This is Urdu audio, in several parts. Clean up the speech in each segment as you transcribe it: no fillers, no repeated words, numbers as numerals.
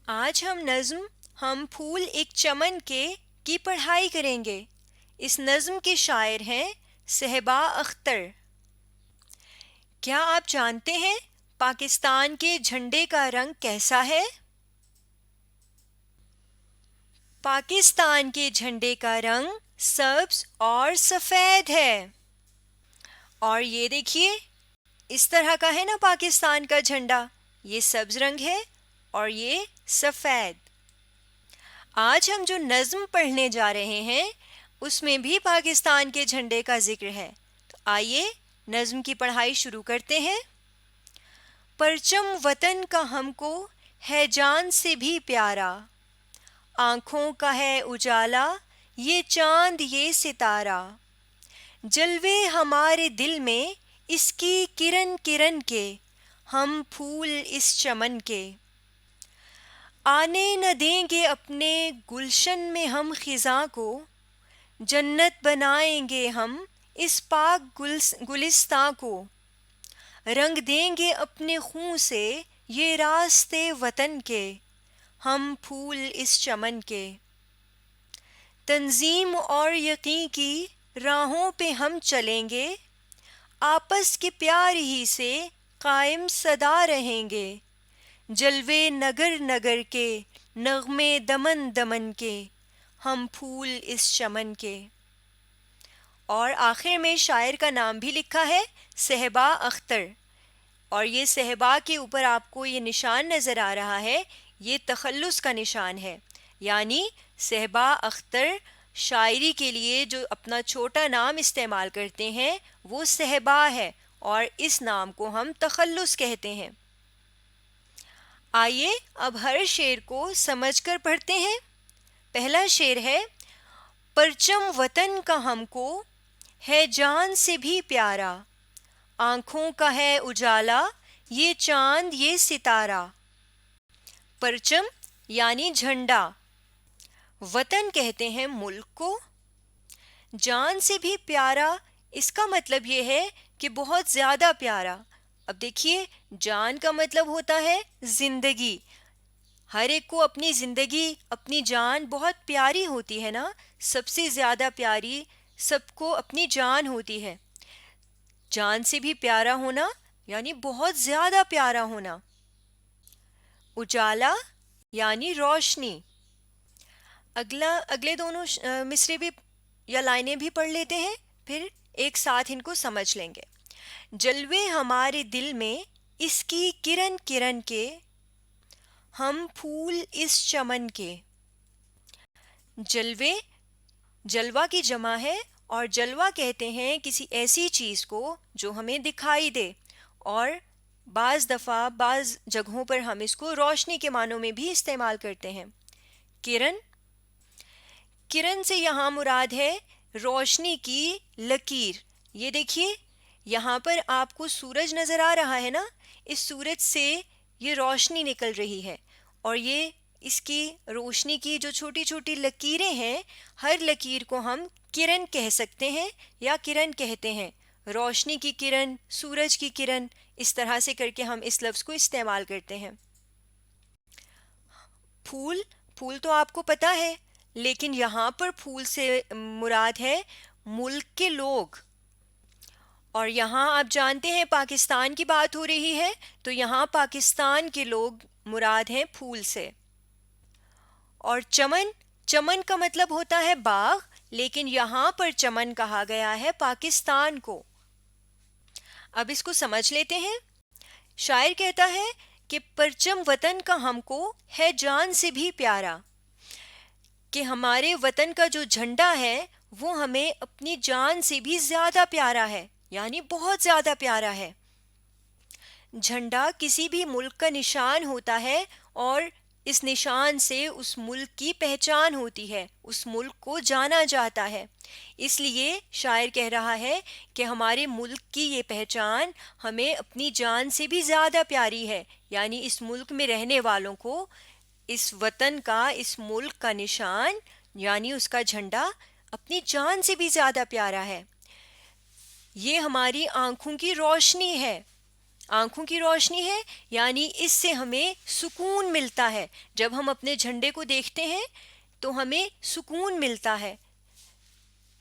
آج ہم نظم ہم پھول ایک چمن کے کی پڑھائی کریں گے۔ اس نظم کے شاعر ہیں صہبا اختر۔ کیا آپ جانتے ہیں پاکستان کے جھنڈے کا رنگ کیسا ہے؟ پاکستان کے جھنڈے کا رنگ سبز اور سفید ہے۔ اور یہ دیکھیے، اس طرح کا ہے نا پاکستان کا جھنڈا، یہ سبز رنگ ہے اور یہ سفید۔ آج ہم جو نظم پڑھنے جا رہے ہیں اس میں بھی پاکستان کے جھنڈے کا ذکر ہے، تو آئیے نظم کی پڑھائی شروع کرتے ہیں۔ پرچم وطن کا ہم کو ہے جان سے بھی پیارا، آنکھوں کا ہے اجالا یہ چاند یہ ستارہ، جلوے ہمارے دل میں اس کی کرن کرن کے، ہم پھول اس چمن کے، آنے نہ دیں گے اپنے گلشن میں ہم خزاں کو، جنت بنائیں گے ہم اس پاک گلستاں کو، رنگ دیں گے اپنے خون سے یہ راستے وطن کے، ہم پھول اس چمن کے، تنظیم اور یقین کی راہوں پہ ہم چلیں گے، آپس کے پیار ہی سے قائم صدا رہیں گے، جلوے نگر نگر کے نغمے دمن دمن کے، ہم پھول اس چمن کے۔ اور آخر میں شاعر کا نام بھی لکھا ہے صہبا اختر، اور یہ صہبا کے اوپر آپ کو یہ نشان نظر آ رہا ہے، یہ تخلص کا نشان ہے، یعنی صہبا اختر شاعری کے لیے جو اپنا چھوٹا نام استعمال کرتے ہیں وہ صہبا ہے، اور اس نام کو ہم تخلص کہتے ہیں۔ آئیے اب ہر شعر کو سمجھ کر پڑھتے ہیں۔ پہلا شعر ہے، پرچم وطن کا ہم کو ہے جان سے بھی پیارا، آنکھوں کا ہے اجالا یہ چاند یہ ستارہ۔ پرچم یعنی جھنڈا، وطن کہتے ہیں ملک کو، جان سے بھی پیارا اس کا مطلب یہ ہے کہ بہت زیادہ پیارا۔ اب دیکھیے، جان کا مطلب ہوتا ہے زندگی، ہر ایک کو اپنی زندگی اپنی جان بہت پیاری ہوتی ہے نا، سب سے زیادہ پیاری سب کو اپنی جان ہوتی ہے۔ جان سے بھی پیارا ہونا یعنی بہت زیادہ پیارا ہونا۔ اجالا یعنی روشنی۔ اگلے دونوں مصرے بھی یا لائنیں بھی پڑھ لیتے ہیں، پھر ایک ساتھ ان کو سمجھ لیں گے۔ جلوے ہمارے دل میں اس کی کرن کرن کے، ہم پھول اس چمن کے۔ جلوے، جلوہ کی جمع ہے، اور جلوہ کہتے ہیں کسی ایسی چیز کو جو ہمیں دکھائی دے، اور بعض دفعہ بعض جگہوں پر ہم اس کو روشنی کے معنوں میں بھی استعمال کرتے ہیں۔ کرن، کرن سے یہاں مراد ہے روشنی کی لکیر۔ یہ دیکھیے، یہاں پر آپ کو سورج نظر آ رہا ہے نا، اس سورج سے یہ روشنی نکل رہی ہے، اور یہ اس کی روشنی کی جو چھوٹی چھوٹی لکیریں ہیں، ہر لکیر کو ہم کرن کہہ سکتے ہیں یا کرن کہتے ہیں۔ روشنی کی کرن، سورج کی کرن، اس طرح سے کر کے ہم اس لفظ کو استعمال کرتے ہیں۔ پھول، پھول تو آپ کو پتہ ہے، لیکن یہاں پر پھول سے مراد ہے ملک کے لوگ، اور یہاں آپ جانتے ہیں پاکستان کی بات ہو رہی ہے، تو یہاں پاکستان کے لوگ مراد ہیں پھول سے۔ اور چمن، چمن کا مطلب ہوتا ہے باغ، لیکن یہاں پر چمن کہا گیا ہے پاکستان کو۔ اب اس کو سمجھ لیتے ہیں۔ شاعر کہتا ہے کہ پرچم وطن کا ہم کو ہے جان سے بھی پیارا، کہ ہمارے وطن کا جو جھنڈا ہے وہ ہمیں اپنی جان سے بھی زیادہ پیارا ہے، یعنی بہت زیادہ پیارا ہے۔ جھنڈا کسی بھی ملک کا نشان ہوتا ہے، اور اس نشان سے اس ملک کی پہچان ہوتی ہے، اس ملک کو جانا جاتا ہے۔ اس لیے شاعر کہہ رہا ہے کہ ہمارے ملک کی یہ پہچان ہمیں اپنی جان سے بھی زیادہ پیاری ہے، یعنی اس ملک میں رہنے والوں کو اس وطن کا، اس ملک کا نشان یعنی اس کا جھنڈا اپنی جان سے بھی زیادہ پیارا ہے۔ یہ ہماری آنکھوں کی روشنی ہے، آنکھوں کی روشنی ہے، یعنی اس سے ہمیں سکون ملتا ہے. جب ہم اپنے جھنڈے کو دیکھتے ہیں تو ہمیں سکون ملتا ہے.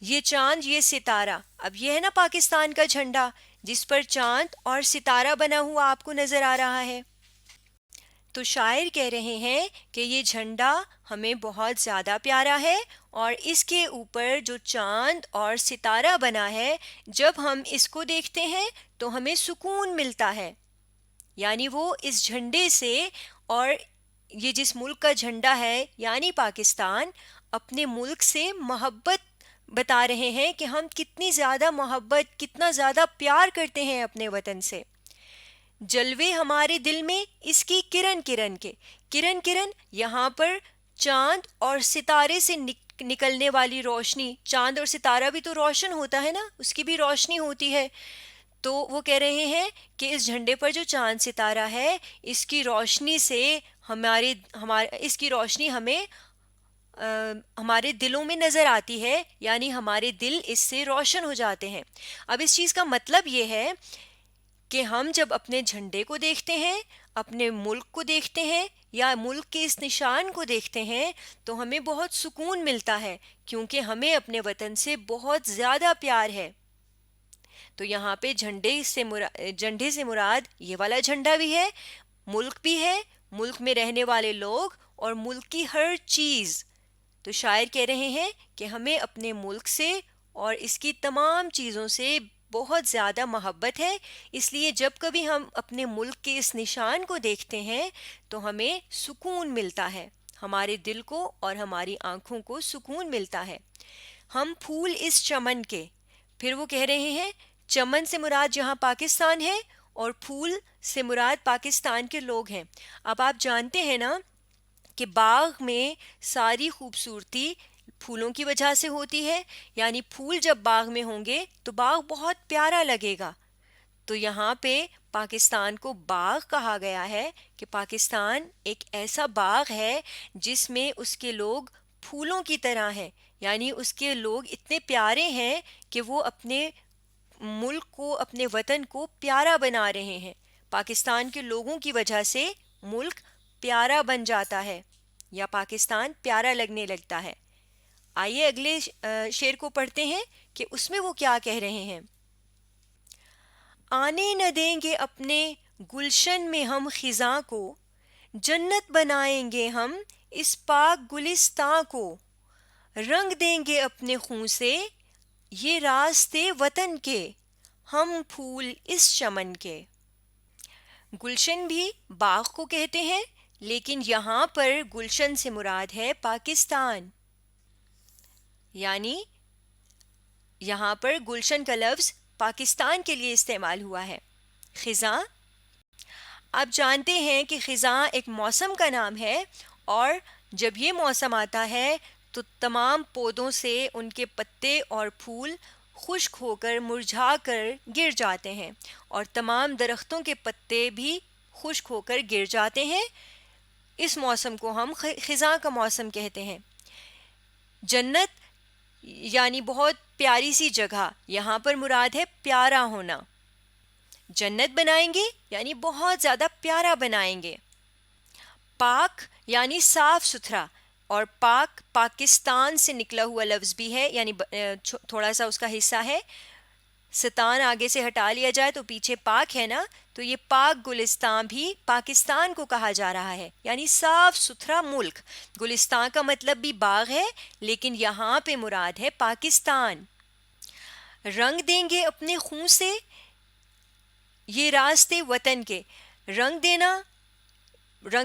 یہ چاند، یہ ستارہ، اب یہ ہے نا پاکستان کا جھنڈا جس پر چاند اور ستارہ بنا ہوا آپ کو نظر آ رہا ہے. تو شاعر کہہ رہے ہیں کہ یہ جھنڈا ہمیں بہت زیادہ پیارا ہے، اور اس کے اوپر جو چاند اور ستارہ بنا ہے، جب ہم اس کو دیکھتے ہیں تو ہمیں سکون ملتا ہے. یعنی وہ اس جھنڈے سے، اور یہ جس ملک کا جھنڈا ہے یعنی پاکستان، اپنے ملک سے محبت بتا رہے ہیں کہ ہم کتنی زیادہ محبت، کتنا زیادہ پیار کرتے ہیں اپنے وطن سے. جلوے ہمارے دل میں اس کی کرن کرن کے، کرن کرن یہاں پر چاند اور ستارے سے نکلنے والی روشنی. چاند اور ستارہ بھی تو روشن ہوتا ہے نا، اس کی بھی روشنی ہوتی ہے. تو وہ کہہ رہے ہیں کہ اس جھنڈے پر جو چاند ستارہ ہے، اس کی روشنی سے اس کی روشنی ہمیں ہمارے دلوں میں نظر آتی ہے، یعنی ہمارے دل اس سے روشن ہو جاتے ہیں. اب اس چیز کا مطلب یہ ہے کہ ہم جب اپنے جھنڈے کو دیکھتے ہیں، اپنے ملک کو دیکھتے ہیں، یا ملک کے اس نشان کو دیکھتے ہیں، تو ہمیں بہت سکون ملتا ہے، کیونکہ ہمیں اپنے وطن سے بہت زیادہ پیار ہے. تو یہاں پہ جھنڈے سے مراد یہ والا جھنڈا بھی ہے، ملک بھی ہے، ملک میں رہنے والے لوگ، اور ملک کی ہر چیز. تو شاعر کہہ رہے ہیں کہ ہمیں اپنے ملک سے اور اس کی تمام چیزوں سے بہت زیادہ محبت ہے. اس لیے جب کبھی ہم اپنے ملک کے اس نشان کو دیکھتے ہیں تو ہمیں سکون ملتا ہے، ہمارے دل کو اور ہماری آنکھوں کو سکون ملتا ہے. ہم پھول اس چمن کے، پھر وہ کہہ رہے ہیں چمن سے مراد جہاں پاکستان ہے، اور پھول سے مراد پاکستان کے لوگ ہیں. اب آپ جانتے ہیں نا کہ باغ میں ساری خوبصورتی پھولوں کی وجہ سے ہوتی ہے، یعنی پھول جب باغ میں ہوں گے تو باغ بہت پیارا لگے گا. تو یہاں پہ پاکستان کو باغ کہا گیا ہے کہ پاکستان ایک ایسا باغ ہے جس میں اس کے لوگ پھولوں کی طرح ہیں، یعنی اس کے لوگ اتنے پیارے ہیں کہ وہ اپنے ملک کو، اپنے وطن کو پیارا بنا رہے ہیں. پاکستان کے لوگوں کی وجہ سے ملک پیارا بن جاتا ہے، یا پاکستان پیارا لگنے لگتا ہے. آئیے اگلے شعر کو پڑھتے ہیں کہ اس میں وہ کیا کہہ رہے ہیں. آنے نہ دیں گے اپنے گلشن میں ہم خزاں کو، جنت بنائیں گے ہم اس پاک گلستاں کو، رنگ دیں گے اپنے خون سے یہ راستے وطن کے، ہم پھول اس چمن کے. گلشن بھی باغ کو کہتے ہیں، لیکن یہاں پر گلشن سے مراد ہے پاکستان. یعنی یہاں پر گلشن کا لفظ پاکستان کے لیے استعمال ہوا ہے. خزاں، آپ جانتے ہیں کہ خزاں ایک موسم کا نام ہے، اور جب یہ موسم آتا ہے تو تمام پودوں سے ان کے پتے اور پھول خشک ہو کر، مرجھا کر گر جاتے ہیں، اور تمام درختوں کے پتے بھی خشک ہو کر گر جاتے ہیں. اس موسم کو ہم خزاں کا موسم کہتے ہیں. جنت یعنی بہت پیاری سی جگہ، یہاں پر مراد ہے پیارا ہونا. جنت بنائیں گے یعنی بہت زیادہ پیارا بنائیں گے. پاک یعنی صاف ستھرا، اور پاک پاکستان سے نکلا ہوا لفظ بھی ہے، یعنی تھوڑا سا اس کا حصہ ہے. ستان آگے سے ہٹا لیا جائے تو پیچھے پاک ہے نا، تو یہ پاک گلستان بھی پاکستان کو کہا جا رہا ہے، یعنی صاف ستھرا ملک. گلستان کا مطلب بھی باغ ہے، لیکن یہاں پہ مراد ہے پاکستان. رنگ دیں گے اپنے خون سے یہ راستے وطن کے. رنگ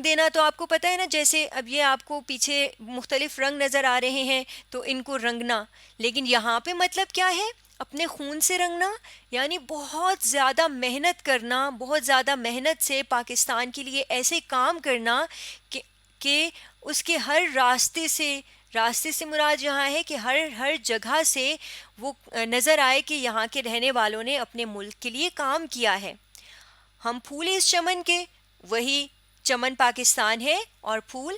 دینا تو آپ کو پتہ ہے نا، جیسے اب یہ آپ کو پیچھے مختلف رنگ نظر آ رہے ہیں تو ان کو رنگنا، لیکن یہاں پہ مطلب کیا ہے؟ اپنے خون سے رنگنا، یعنی بہت زیادہ محنت کرنا، بہت زیادہ محنت سے پاکستان کے لیے ایسے کام کرنا کہ اس کے ہر راستے سے مراد یہاں ہے کہ ہر جگہ سے وہ نظر آئے کہ یہاں کے رہنے والوں نے اپنے ملک کے لیے کام کیا ہے. ہم پھول اس چمن کے، وہی چمن پاکستان ہے، اور پھول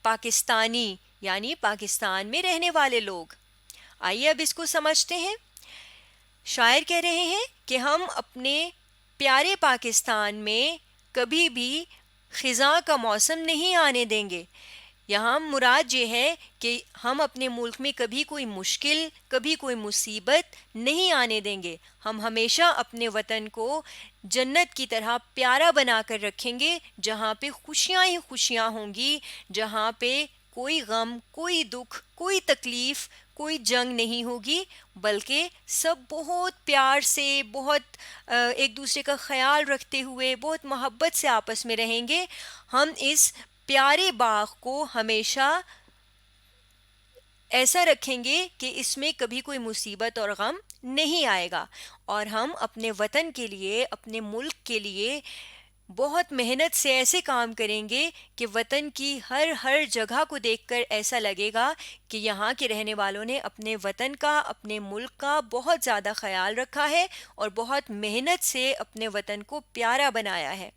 پاکستانی یعنی پاکستان میں رہنے والے لوگ. آئیے اب اس کو سمجھتے ہیں. شاعر کہہ رہے ہیں کہ ہم اپنے پیارے پاکستان میں کبھی بھی خزاں کا موسم نہیں آنے دیں گے. یہاں مراد یہ ہے کہ ہم اپنے ملک میں کبھی کوئی مشکل، کبھی کوئی مصیبت نہیں آنے دیں گے. ہم ہمیشہ اپنے وطن کو جنت کی طرح پیارا بنا کر رکھیں گے، جہاں پہ خوشیاں ہی خوشیاں ہوں گی، جہاں پہ کوئی غم، کوئی دکھ، کوئی تکلیف، کوئی جنگ نہیں ہوگی، بلکہ سب بہت پیار سے، بہت ایک دوسرے کا خیال رکھتے ہوئے، بہت محبت سے آپس میں رہیں گے. ہم اس پیارے باغ کو ہمیشہ ایسا رکھیں گے کہ اس میں کبھی کوئی مصیبت اور غم نہیں آئے گا، اور ہم اپنے وطن کے لیے، اپنے ملک کے لیے بہت محنت سے ایسے کام کریں گے کہ وطن کی ہر ہر جگہ کو دیکھ کر ایسا لگے گا کہ یہاں کے رہنے والوں نے اپنے وطن کا، اپنے ملک کا بہت زیادہ خیال رکھا ہے اور بہت محنت سے اپنے وطن کو پیارا بنایا ہے،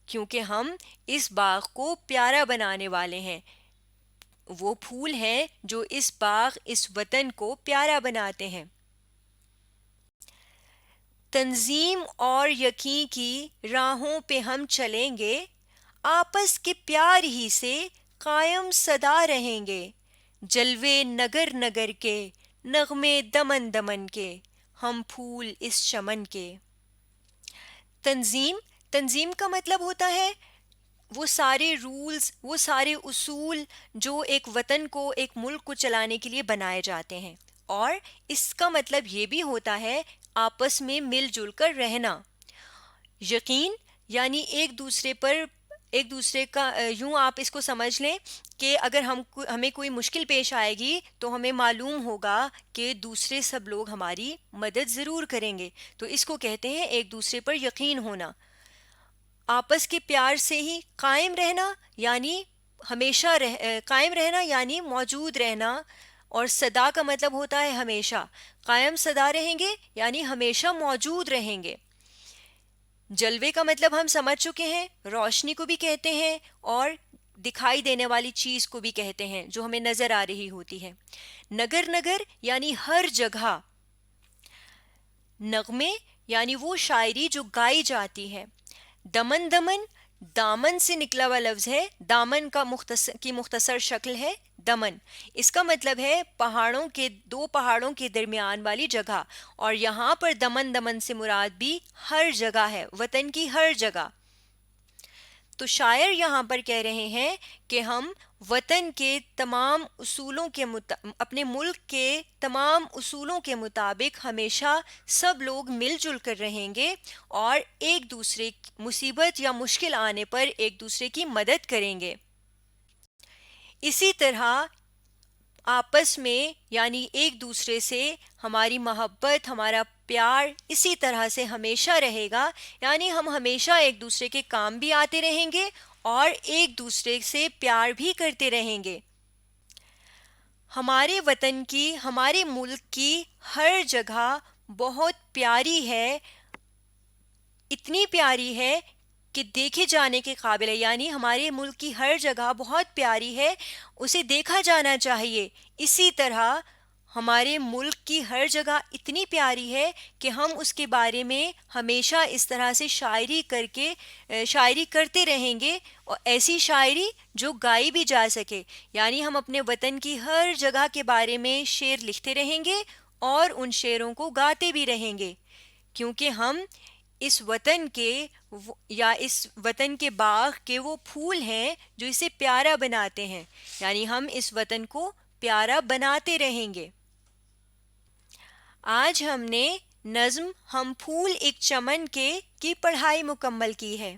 کیونکہ ہم اس باغ کو پیارا بنانے والے ہیں. وہ پھول ہیں جو اس باغ، اس وطن کو پیارا بناتے ہیں. تنظیم اور یقین کی راہوں پہ ہم چلیں گے، آپس کے پیار ہی سے قائم صدا رہیں گے. جلوے نگر نگر کے، نغمے دمن دمن کے، ہم پھول اس چمن کے. تنظیم کا مطلب ہوتا ہے وہ سارے رولز، وہ سارے اصول جو ایک وطن کو، ایک ملک کو چلانے کے لیے بنائے جاتے ہیں. اور اس کا مطلب یہ بھی ہوتا ہے آپس میں مل جل کر رہنا. یقین یعنی ایک دوسرے پر، ایک دوسرے کا، یوں آپ اس کو سمجھ لیں کہ اگر ہمیں کوئی مشکل پیش آئے گی تو ہمیں معلوم ہوگا کہ دوسرے سب لوگ ہماری مدد ضرور کریں گے. تو اس کو کہتے ہیں ایک دوسرے پر یقین ہونا. آپس کے پیار سے ہی قائم رہنا، یعنی ہمیشہ قائم رہنا یعنی موجود رہنا. اور صدا کا مطلب ہوتا ہے ہمیشہ. قائم صدا رہیں گے یعنی ہمیشہ موجود رہیں گے. جلوے کا مطلب ہم سمجھ چکے ہیں، روشنی کو بھی کہتے ہیں اور دکھائی دینے والی چیز کو بھی کہتے ہیں جو ہمیں نظر آ رہی ہوتی ہے. نگر نگر یعنی ہر جگہ. نغمے یعنی وہ شاعری جو گائی جاتی ہے. دمن دمن دامن سے نکلا ہوا لفظ ہے. دامن کی مختصر شکل ہے دمن. اس کا مطلب ہے دو پہاڑوں کے درمیان والی جگہ، اور یہاں پر دمن دمن سے مراد بھی ہر جگہ ہے، وطن کی ہر جگہ. تو شاعر یہاں پر کہہ رہے ہیں کہ ہم وطن کے تمام اصولوں کے اپنے ملک کے تمام اصولوں کے مطابق ہمیشہ سب لوگ مل جل کر رہیں گے اور ایک دوسرے مصیبت یا مشکل آنے پر ایک دوسرے کی مدد کریں گے. اسی طرح آپس میں یعنی ایک دوسرے سے ہماری محبت، ہمارا پیار اسی طرح سے ہمیشہ رہے گا، یعنی ہم ہمیشہ ایک دوسرے کے کام بھی آتے رہیں گے اور ایک دوسرے سے پیار بھی کرتے رہیں گے. ہمارے وطن کی، ہمارے ملک کی ہر جگہ بہت پیاری ہے، اتنی پیاری ہے کہ دیکھے جانے کے قابل ہے. یعنی ہمارے ملک کی ہر جگہ بہت پیاری ہے، اسے دیکھا جانا چاہیے. اسی طرح ہمارے ملک کی ہر جگہ اتنی پیاری ہے کہ ہم اس کے بارے میں ہمیشہ اس طرح سے شاعری کرتے رہیں گے، اور ایسی شاعری جو گائی بھی جا سکے. یعنی ہم اپنے وطن کی ہر جگہ کے بارے میں شعر لکھتے رہیں گے اور ان شعروں کو گاتے بھی رہیں گے، کیونکہ ہم اس وطن کے یا اس وطن کے باغ کے وہ پھول ہیں جو اسے پیارا بناتے ہیں. یعنی ہم اس وطن کو پیارا بناتے رہیں گے. آج ہم نے نظم ہم پھول ایک چمن کے کی پڑھائی مکمل کی ہے.